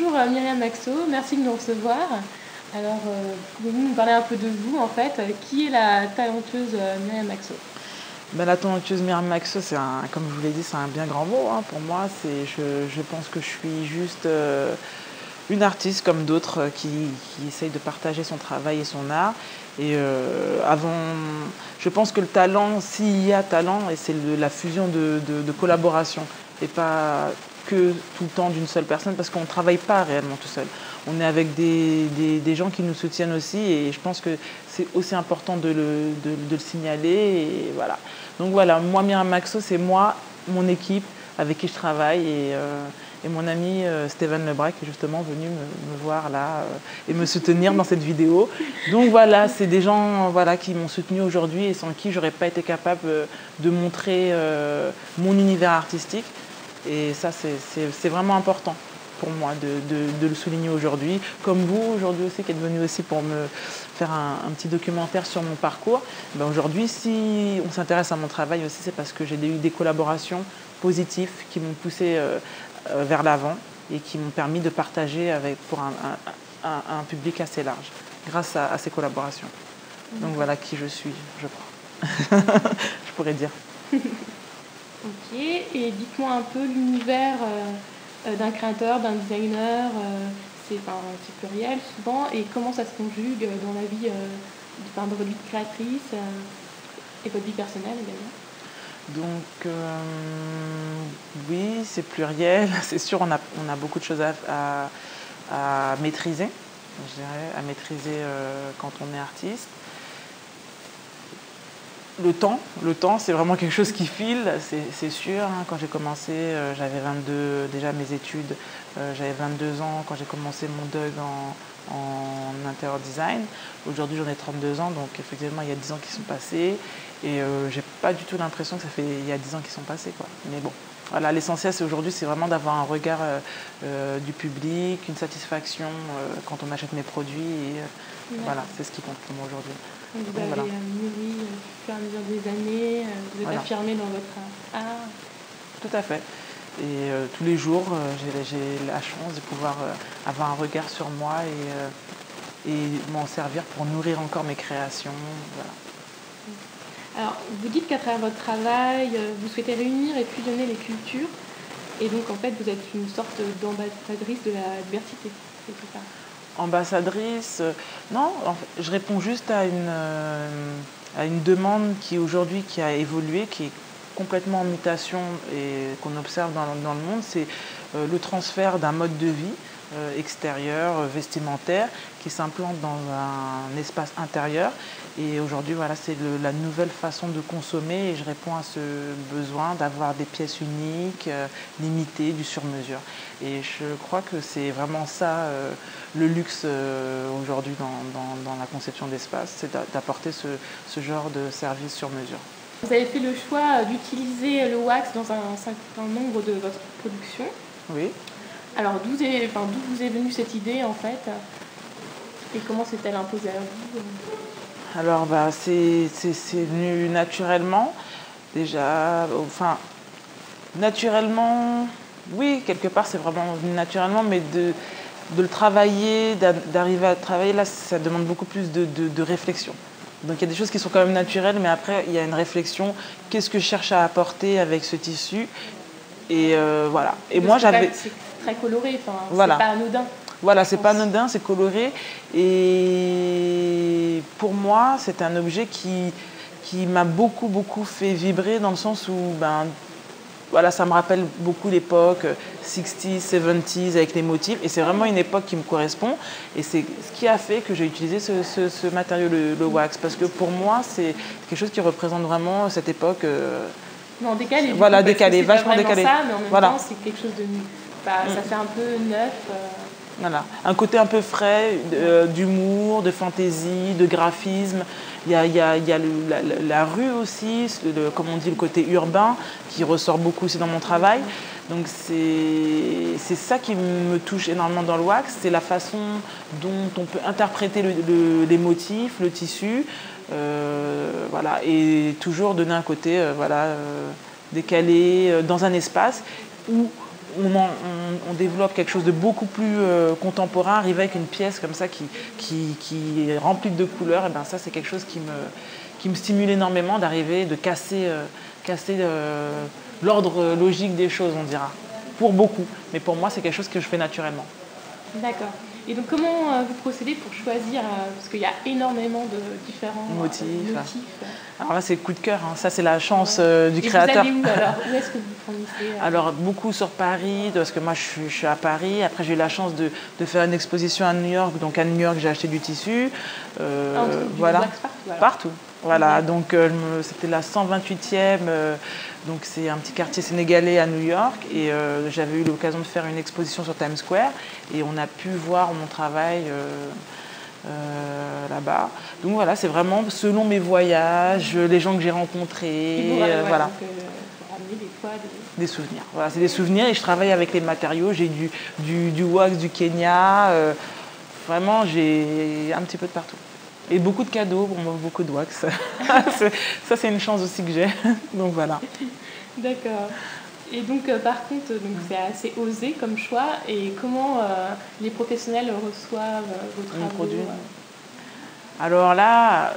Bonjour Myriam Maxo, merci de nous recevoir. Alors, pouvez-vous nous parler un peu de vous en fait? Qui est la talentueuse Myriam Maxo? Ben, la talentueuse Myriam Maxo, comme je vous l'ai dit, c'est un bien grand mot. Hein. Pour moi, je pense que je suis juste une artiste comme d'autres qui essaye de partager son travail et son art. Et je pense que le talent, s'il y a talent, et c'est la fusion de collaboration et pas que tout le temps d'une seule personne, parce qu'on ne travaille pas réellement tout seul. On est avec des gens qui nous soutiennent aussi, et je pense que c'est aussi important de le signaler. Et voilà. Donc voilà, moi, Myriam Maxo, c'est moi, mon équipe avec qui je travaille, et mon ami Stéphane Lebras qui est justement venu me voir là et me soutenir dans cette vidéo. Donc voilà, c'est des gens qui m'ont soutenu aujourd'hui et sans qui j'aurais pas été capable de montrer mon univers artistique. Et ça, c'est vraiment important pour moi de le souligner aujourd'hui. Comme vous, aujourd'hui aussi, qui êtes venu aussi pour me faire un petit documentaire sur mon parcours. Ben aujourd'hui, si on s'intéresse à mon travail aussi, c'est parce que j'ai eu des collaborations positives qui m'ont poussé vers l'avant et qui m'ont permis de partager pour un public assez large grâce à ces collaborations. Donc voilà qui je suis, je crois. Je pourrais dire. Ok, et dites-moi un peu l'univers d'un créateur, d'un designer, c'est pluriel souvent, et comment ça se conjugue dans la vie, dans votre vie de créatrice et votre vie personnelle également. Donc oui, c'est pluriel, c'est sûr, on a beaucoup de choses à maîtriser, je dirais, à maîtriser quand on est artiste. Le temps, c'est vraiment quelque chose qui file, c'est sûr. Hein. Quand j'ai commencé, j'avais 22, déjà mes études, j'avais 22 ans quand j'ai commencé mon DUG en intérieur design. Aujourd'hui, j'en ai 32 ans, donc effectivement, il y a 10 ans qui sont passés. Et j'ai pas du tout l'impression que ça fait il y a 10 ans qui sont passés, quoi. Mais bon, voilà, l'essentiel, aujourd'hui, c'est vraiment d'avoir un regard du public, une satisfaction quand on achète mes produits. Et voilà, c'est ce qui compte pour moi aujourd'hui. Vous avez mûri au fur et à mesure des années, vous êtes affirmé dans votre art. Tout à fait. Et tous les jours, j'ai la chance de pouvoir avoir un regard sur moi et m'en servir pour nourrir encore mes créations. Voilà. Alors, vous dites qu'à travers votre travail, vous souhaitez réunir et fusionner les cultures. Et donc, en fait, vous êtes une sorte d'ambassadrice de la diversité. C'est tout ça. Ambassadrice, non, en fait, je réponds juste à une demande qui aujourd'hui qui a évolué, qui est complètement en mutation et qu'on observe dans le monde, c'est le transfert d'un mode de vie extérieur, vestimentaire, qui s'implante dans un espace intérieur. Et aujourd'hui, voilà, c'est la nouvelle façon de consommer et je réponds à ce besoin d'avoir des pièces uniques, limitées, du sur-mesure. Et je crois que c'est vraiment ça, le luxe aujourd'hui dans la conception d'espace, c'est d'apporter ce genre de service sur mesure. Vous avez fait le choix d'utiliser le wax dans un certain nombre de votre production. Oui. Alors, d'où vous est venue cette idée, en fait, et comment s'est-elle imposée à vous? Alors, c'est venu naturellement, déjà, enfin, naturellement, oui, quelque part, c'est vraiment venu naturellement, mais de le travailler, d'arriver à travailler, là, ça demande beaucoup plus de réflexion. Donc, il y a des choses qui sont quand même naturelles, mais après, il y a une réflexion. Qu'est-ce que je cherche à apporter avec ce tissu? Et voilà. Et moi, j'avais... C'est très coloré, voilà. C'est pas anodin. Voilà, c'est pas anodin, c'est coloré. Et pour moi, c'est un objet qui m'a beaucoup, beaucoup fait vibrer dans le sens où, voilà, ça me rappelle beaucoup l'époque 60s, 70s avec les motifs. Et c'est vraiment une époque qui me correspond. Et c'est ce qui a fait que j'ai utilisé ce matériau, le wax. Parce que pour moi, c'est quelque chose qui représente vraiment cette époque. Non, décalé. Voilà, décalé, vachement décalé. Ça, mais en même temps, c'est quelque chose de... ça fait un peu neuf. Voilà, un côté un peu frais, d'humour, de fantaisie, de graphisme. Il y a la rue aussi, comme on dit, le côté urbain, qui ressort beaucoup aussi dans mon travail. Donc c'est ça qui me touche énormément dans le wax, c'est la façon dont on peut interpréter les motifs, le tissu, voilà, et toujours donner un côté décalé dans un espace où on développe quelque chose de beaucoup plus contemporain, arriver avec une pièce comme ça qui est remplie de couleurs, et ben ça c'est quelque chose qui me stimule énormément d'arriver, de casser l'ordre logique des choses, on dira. Pour beaucoup, mais pour moi c'est quelque chose que je fais naturellement. D'accord. Et donc comment vous procédez pour choisir, parce qu'il y a énormément de différents motifs. Alors là c'est le coup de cœur, hein. Ça c'est la chance du Et créateur. vous allez où alors? Où est-ce que vous fournissez Alors beaucoup sur Paris, parce que moi je suis à Paris. Après j'ai eu la chance de faire une exposition à New York, donc à New York j'ai acheté du tissu. Voilà. Partout, partout. Voilà, donc c'était la 128e, donc c'est un petit quartier sénégalais à New York, et j'avais eu l'occasion de faire une exposition sur Times Square, et on a pu voir mon travail là-bas. Donc voilà, c'est vraiment selon mes voyages, les gens que j'ai rencontrés, voilà. Pour ramener des fois des souvenirs. Voilà, c'est des souvenirs, et je travaille avec les matériaux. J'ai du wax du Kenya, vraiment j'ai un petit peu de partout. Et beaucoup de cadeaux, beaucoup de wax. Ça, c'est une chance aussi que j'ai. Donc voilà. D'accord. Et donc, par contre, c'est assez osé comme choix. Et comment les professionnels reçoivent vos travaux produits. Alors là,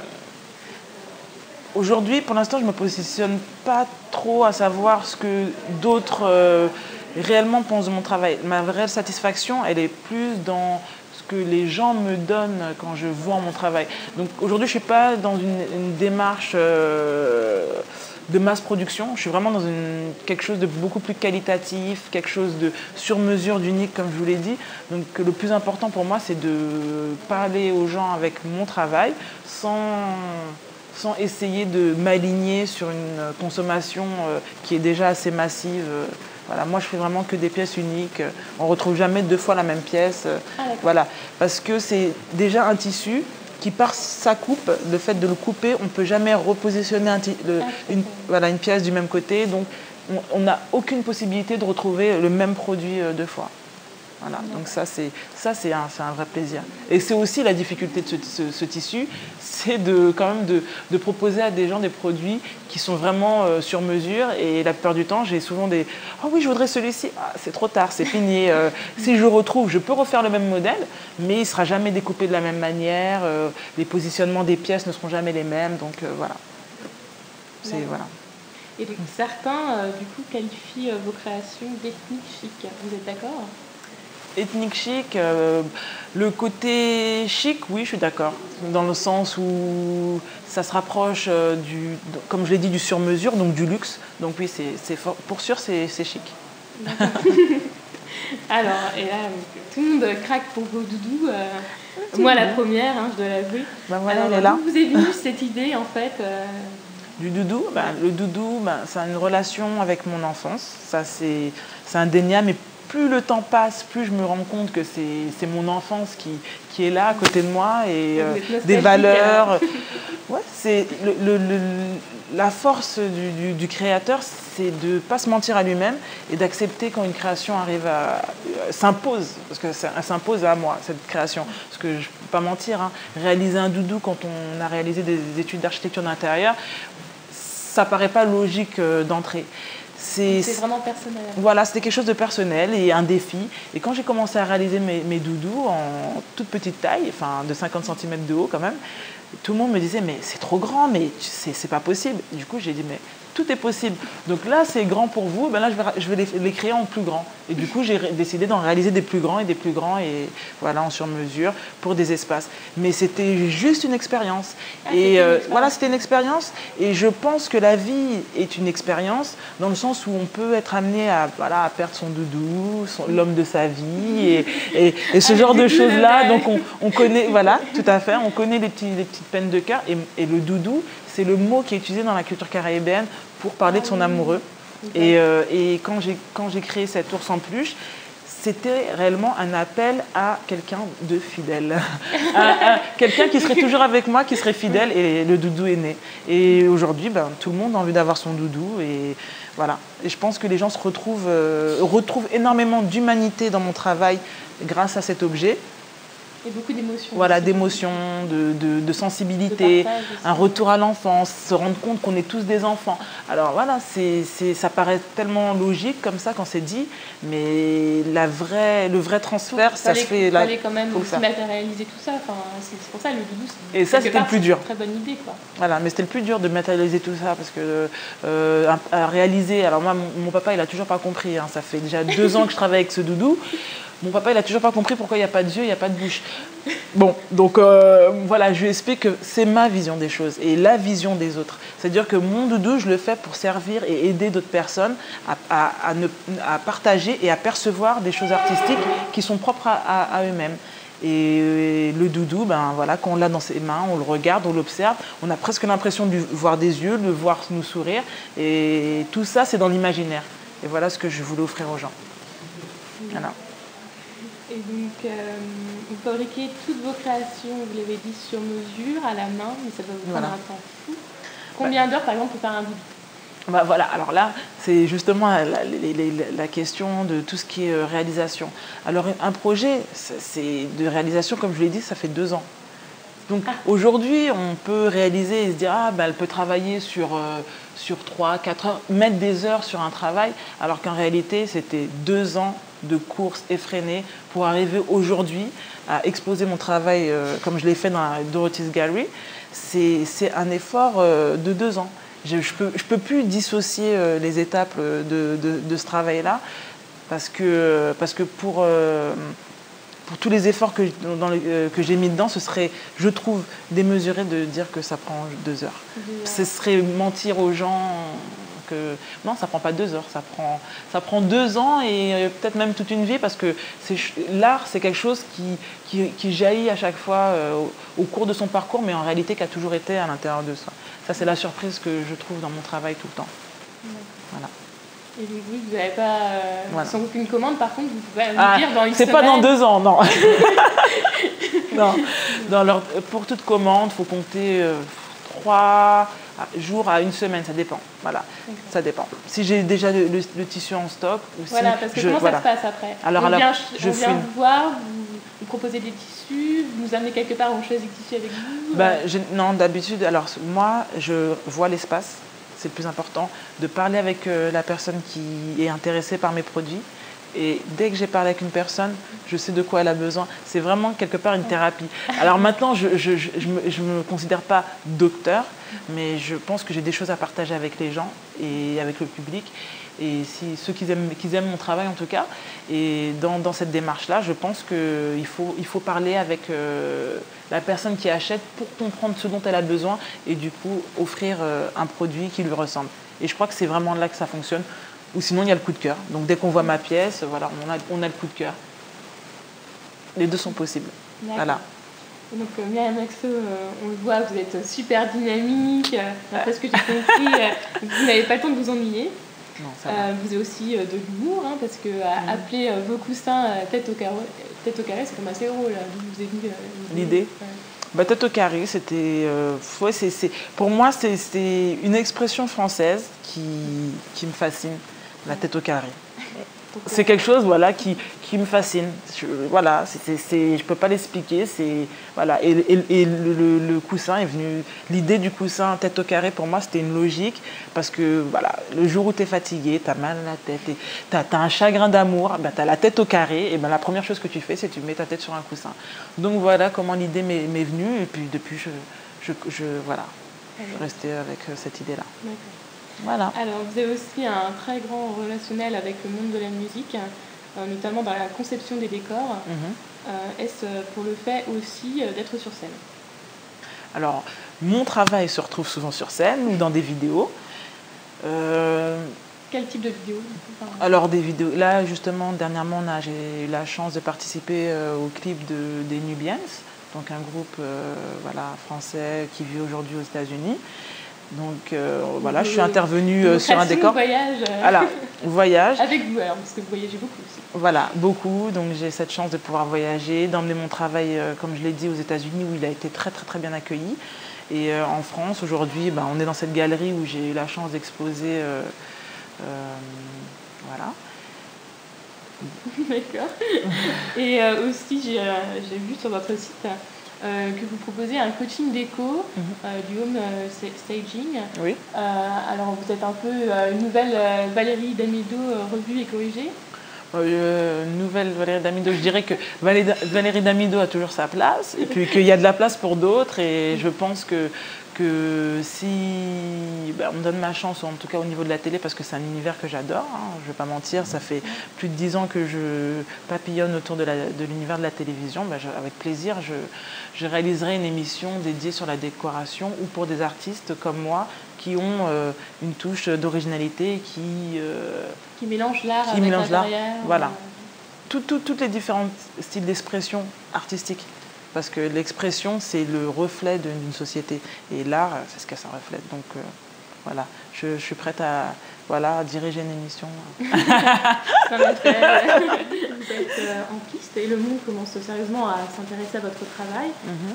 aujourd'hui, pour l'instant, je ne me positionne pas trop à savoir ce que d'autres réellement pensent de mon travail. Ma vraie satisfaction, elle est plus dans que les gens me donnent quand je vends mon travail. Donc aujourd'hui, je ne suis pas dans une démarche de masse production. Je suis vraiment dans quelque chose de beaucoup plus qualitatif, quelque chose de sur mesure, d'unique, comme je vous l'ai dit. Donc le plus important pour moi, c'est de parler aux gens avec mon travail sans essayer de m'aligner sur une consommation qui est déjà assez massive. Voilà, moi, je fais vraiment que des pièces uniques. On ne retrouve jamais 2 fois la même pièce. Voilà, parce que c'est déjà un tissu qui, par sa coupe, le fait de le couper, on ne peut jamais repositionner une pièce du même côté. Donc, on n'a aucune possibilité de retrouver le même produit 2 fois. Voilà, donc ça c'est un vrai plaisir. Et c'est aussi la difficulté de ce tissu, c'est quand même de proposer à des gens des produits qui sont vraiment sur mesure. Et la plupart du temps, j'ai souvent des « Ah oui, je voudrais celui-ci. Ah, c'est trop tard, c'est fini. Si je retrouve, je peux refaire le même modèle, mais il ne sera jamais découpé de la même manière. Les positionnements des pièces ne seront jamais les mêmes. » Donc voilà. Voilà. Et donc certains, du coup, qualifient vos créations d'ethniques chic. Vous êtes d'accord ? Ethnique chic, le côté chic, oui, je suis d'accord. Dans le sens où ça se rapproche, comme je l'ai dit, du sur-mesure, donc du luxe. Donc oui, pour sûr, c'est chic. Alors, et là, tout le monde craque pour vos doudous. Moi, la première, je dois l'avouer. Voilà, elle est là. D'où vous est venue cette idée, en fait Du doudou, le doudou, c'est une relation avec mon enfance. Ça, c'est indéniable. Mais plus le temps passe, plus je me rends compte que c'est mon enfance qui est là à côté de moi, et des valeurs. Ouais, c'est la force du créateur, c'est de ne pas se mentir à lui-même et d'accepter quand une création s'impose, parce que ça s'impose à moi, cette création. Parce que je ne peux pas mentir, réaliser un doudou quand on a réalisé des études d'architecture d'intérieur, ça ne paraît pas logique d'entrée. C'est vraiment personnel. Voilà, c'était quelque chose de personnel et un défi. Et quand j'ai commencé à réaliser mes doudous en toute petite taille, enfin de 50 cm de haut quand même, tout le monde me disait « mais c'est trop grand, mais c'est pas possible ». Du coup, j'ai dit « mais tout est possible. Donc là, c'est grand pour vous, ben là, je vais les créer en plus grand ». Et du coup, j'ai décidé d'en réaliser des plus grands, et voilà, en sur-mesure pour des espaces. Mais c'était juste une expérience. Voilà, c'était une expérience. Et je pense que la vie est une expérience dans le sens où on peut être amené à perdre son doudou, l'homme de sa vie et ce genre de choses-là. Donc on connaît, voilà, tout à fait, on connaît les petites peines de cœur. Et le doudou, c'est le mot qui est utilisé dans la culture caribéenne pour parler de son amoureux. Et quand j'ai créé cet ours en peluche, c'était réellement un appel à quelqu'un de fidèle. Quelqu'un qui serait toujours avec moi, qui serait fidèle, et le doudou est né. Et aujourd'hui, tout le monde a envie d'avoir son doudou. Et voilà. Et je pense que les gens retrouvent énormément d'humanité dans mon travail grâce à cet objet. Et beaucoup d'émotions. Voilà, d'émotions, de sensibilité, un retour à l'enfance, se rendre compte qu'on est tous des enfants. Alors voilà, ça paraît tellement logique comme ça quand c'est dit, mais le vrai transfert, ça se fait... Il fallait quand même aussi matérialiser tout ça. Enfin, c'est pour ça le doudou, et ça, c'était le plus dur. Une très bonne idée, quoi. Voilà, mais c'était le plus dur de matérialiser tout ça parce que à réaliser... Alors moi, mon papa, il a toujours pas compris. Hein, ça fait déjà 2 ans que je travaille avec ce doudou. Mon papa, il a toujours pas compris pourquoi il n'y a pas de yeux, il n'y a pas de bouche. Bon, donc voilà, je lui explique que c'est ma vision des choses et la vision des autres. C'est-à-dire que mon doudou, je le fais pour servir et aider d'autres personnes à partager et à percevoir des choses artistiques qui sont propres à eux-mêmes. Et le doudou, ben voilà, quand on l'a dans ses mains, on le regarde, on l'observe, on a presque l'impression de voir des yeux, de le voir nous sourire. Et tout ça, c'est dans l'imaginaire. Et voilà ce que je voulais offrir aux gens. Voilà. Et donc, vous fabriquez toutes vos créations, vous l'avez dit, sur mesure, à la main, mais ça va vous prendre un temps fou. Combien d'heures, par exemple, pour faire un doudou ? Bah voilà, alors là, c'est justement la question de tout ce qui est réalisation. Alors, un projet de réalisation, comme je l'ai dit, ça fait 2 ans. Donc aujourd'hui, on peut réaliser et se dire, elle peut travailler sur 3, 4 heures, mettre des heures sur un travail, alors qu'en réalité, c'était 2 ans de courses effrénées pour arriver aujourd'hui à exposer mon travail comme je l'ai fait dans la Dorothy's Gallery. C'est un effort de 2 ans. Je peux plus dissocier les étapes de ce travail-là parce que pour tous les efforts que j'ai mis dedans, ce serait, je trouve, démesuré de dire que ça prend 2 heures. Ce serait mentir aux gens que non, ça prend pas 2 heures, ça prend 2 ans et peut-être même toute une vie parce que l'art, c'est quelque chose qui jaillit à chaque fois au cours de son parcours, mais en réalité qui a toujours été à l'intérieur de soi. Ça, c'est la surprise que je trouve dans mon travail tout le temps. Voilà. Et donc vous n'avez pas, sans aucune commande, par contre, vous pouvez vous dire dans une semaine... C'est pas dans 2 ans, non. Non. Pour toute commande, il faut compter 3 jours à 1 semaine, ça dépend. Voilà, ça dépend. Si j'ai déjà le tissu en stock... Aussi, voilà, parce que comment ça se passe après? On vient vous voir, vous proposez des tissus, vous nous amenez quelque part, on choisit le tissu avec vous Non, d'habitude, alors moi, je vois l'espace. C'est le plus important, de parler avec la personne qui est intéressée par mes produits. Et dès que j'ai parlé avec une personne, je sais de quoi elle a besoin. C'est vraiment quelque part une thérapie. Alors maintenant, je me considère pas docteur, mais je pense que j'ai des choses à partager avec les gens et avec le public. Et ceux qui aiment mon travail en tout cas. Et dans cette démarche-là, je pense qu'il faut parler avec la personne qui achète pour comprendre ce dont elle a besoin et du coup offrir un produit qui lui ressemble. Et je crois que c'est vraiment là que ça fonctionne. Ou sinon, il y a le coup de cœur. Donc dès qu'on voit ma pièce, voilà, on a le coup de cœur. Les deux sont possibles. Voilà. Donc Myriam Maxo, on le voit, vous êtes super dynamique. D'après ce que j'ai compris, vous n'avez pas le temps de vous ennuyer. Non, ça va. Vous avez aussi de l'humour, hein, parce que appeler vos coussins tête au carré, c'est comme assez drôle. D'où vous est venue l'idée. Tête au carré, c'était, pour moi, c'est une expression française qui me fascine, la tête au carré. C'est quelque chose, voilà, qui me fascine. Voilà, je peux pas l'expliquer. Voilà, et le coussin est venu. L'idée du coussin tête au carré pour moi c'était une logique parce que voilà, le jour où tu es fatigué, tu as mal à la tête, tu as un chagrin d'amour, tu as la tête au carré, et la première chose que tu fais, c'est que tu mets ta tête sur un coussin. Donc voilà comment l'idée m'est venue et puis depuis je restais avec cette idée-là. D'accord. Voilà. Alors, vous avez aussi un très grand relationnel avec le monde de la musique, notamment dans la conception des décors. Est-ce pour le fait aussi d'être sur scène? Alors, mon travail se retrouve souvent sur scène ou dans des vidéos. Quel type de vidéos? Alors, des vidéos. Là, justement, dernièrement, j'ai eu la chance de participer au clip des Nubians, donc un groupe français qui vit aujourd'hui aux États-Unis. Donc voilà, je suis intervenue sur un décor. Voyage. Voilà, voyage. Avec vous alors, parce que vous voyagez beaucoup aussi. Voilà, beaucoup. Donc j'ai cette chance de pouvoir voyager, d'emmener mon travail, comme je l'ai dit, aux États-Unis où il a été très très très bien accueilli. Et en France, aujourd'hui, on est dans cette galerie où j'ai eu la chance d'exposer. Voilà. D'accord. Et aussi, j'ai vu sur votre site que vous proposez un coaching déco, du home staging. Oui. Alors, vous êtes un peu une nouvelle Valérie Damido revue et corrigée. Nouvelle Valérie Damido, je dirais que Valérie Damido a toujours sa place et puis qu'il y a de la place pour d'autres et je pense que si on me donne ma chance, en tout cas au niveau de la télé, parce que c'est un univers que j'adore, hein, je ne vais pas mentir, ça fait plus de 10 ans que je papillonne autour de l'univers de la télévision, avec plaisir je réaliserai une émission dédiée sur la décoration ou pour des artistes comme moi qui ont une touche d'originalité qui mélange l'art avec l'intérieur. Voilà. Toutes les différents styles d'expression artistique. Parce que l'expression, c'est le reflet d'une société. Et l'art, c'est ce que ça reflète. Donc voilà, je suis prête à diriger une émission. Ça m'a fait. Vous êtes en piste et le monde commence sérieusement à s'intéresser à votre travail.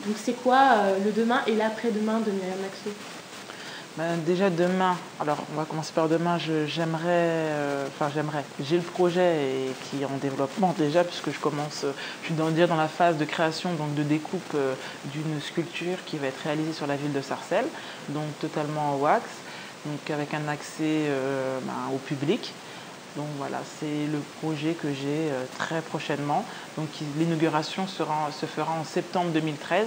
Donc c'est quoi le demain et l'après-demain de Myriam Maxo? Déjà demain, alors on va commencer par demain, j'aimerais, j'ai le projet qui est en développement déjà puisque je suis déjà dans la phase de création, donc de découpe d'une sculpture qui va être réalisée sur la ville de Sarcelles, donc totalement en wax, donc avec un accès au public. Donc voilà, c'est le projet que j'ai très prochainement. Donc l'inauguration se fera en septembre 2013.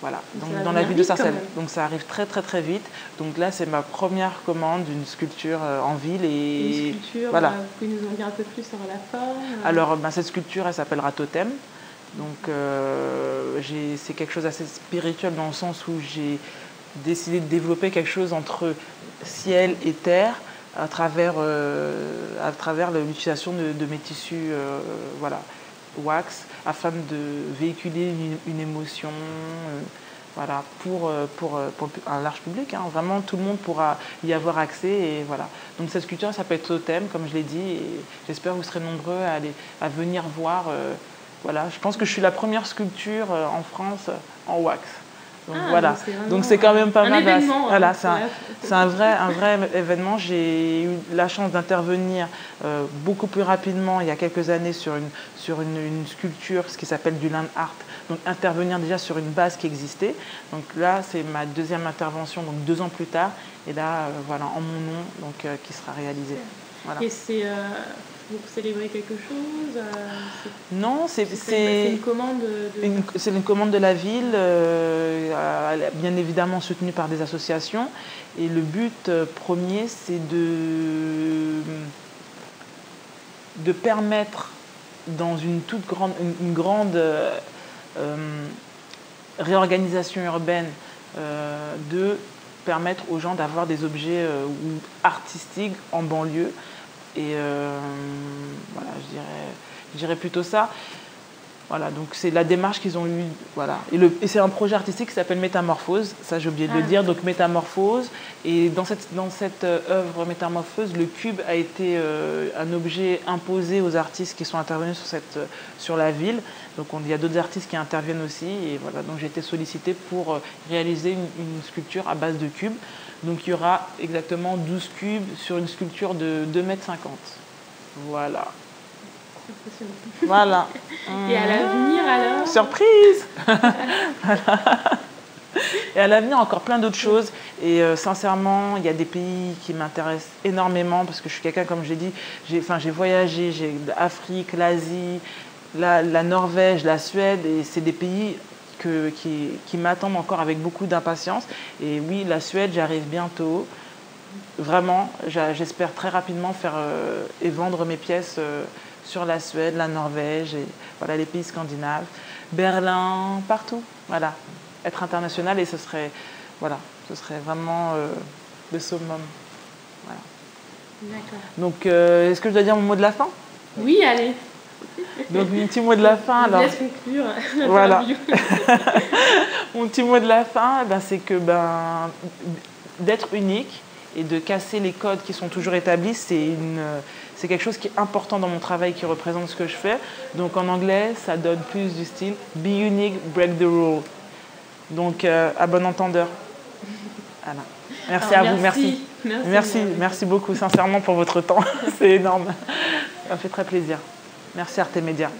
Voilà, donc dans la ville de Sarcelles. Donc ça arrive très très très vite. Donc là, c'est ma première commande d'une sculpture en ville. Et une sculpture, voilà. Vous pouvez nous en dire un peu plus sur la forme? Alors, cette sculpture, elle s'appellera Totem. Donc c'est quelque chose d'assez spirituel dans le sens où j'ai décidé de développer quelque chose entre ciel et terre à travers l'utilisation de mes tissus wax, afin de véhiculer une émotion pour un large public. Hein. Vraiment, tout le monde pourra y avoir accès. Et voilà. Donc cette sculpture s'appelle Totem, comme je l'ai dit, et j'espère que vous serez nombreux à venir voir. Voilà. Je pense que je suis la première sculpture en France en wax. Donc voilà, donc c'est quand même pas mal. Voilà, c'est un vrai événement. J'ai eu la chance d'intervenir beaucoup plus rapidement il y a quelques années sur une sculpture, ce qui s'appelle du land art. Donc intervenir déjà sur une base qui existait. Donc là, c'est ma deuxième intervention, donc 2 ans plus tard. Et là, en mon nom, donc qui sera réalisée. Voilà. Et c'est pour célébrer quelque chose? Non, c'est une commande c'est une commande de la ville, bien évidemment soutenue par des associations. Et le but premier, c'est de permettre dans une grande réorganisation urbaine de permettre aux gens d'avoir des objets artistiques en banlieue. Et voilà, je dirais plutôt ça. Voilà, donc c'est la démarche qu'ils ont eue. Voilà. Et c'est un projet artistique qui s'appelle Métamorphose, ça j'ai oublié de le dire, donc Métamorphose. Et dans cette œuvre Métamorphose, le cube a été un objet imposé aux artistes qui sont intervenus sur la ville. Donc il y a d'autres artistes qui interviennent aussi. Et voilà, donc j'ai été sollicitée pour réaliser une sculpture à base de cubes. Donc il y aura exactement 12 cubes sur une sculpture de 2,50 m. Voilà. Voilà. Et à l'avenir alors? Surprise. Voilà. Et à l'avenir, encore plein d'autres choses. Et sincèrement, il y a des pays qui m'intéressent énormément parce que je suis quelqu'un, comme j'ai dit, j'ai voyagé, j'ai l'Afrique, l'Asie, la Norvège, la Suède, et c'est des pays qui m'attendent encore avec beaucoup d'impatience. Et oui, la Suède, j'arrive bientôt. Vraiment, j'espère très rapidement faire et vendre mes pièces sur la Suède, la Norvège, et voilà, les pays scandinaves, Berlin, partout. Voilà, être international, et ce serait vraiment le summum. Voilà. D'accord. Donc, est-ce que je dois dire mon mot de la fin? Oui, allez. Donc, mon petit mot de la fin. Je laisse conclure. Voilà. Mon petit mot de la fin, c'est que d'être unique et de casser les codes qui sont toujours établis, c'est quelque chose qui est important dans mon travail, qui représente ce que je fais. Donc en anglais, ça donne plus du style « Be unique, break the rule ». Donc à bon entendeur. Voilà. Merci à vous, merci. Merci beaucoup sincèrement pour votre temps, c'est énorme. Ça me fait très plaisir. Merci Arte Média.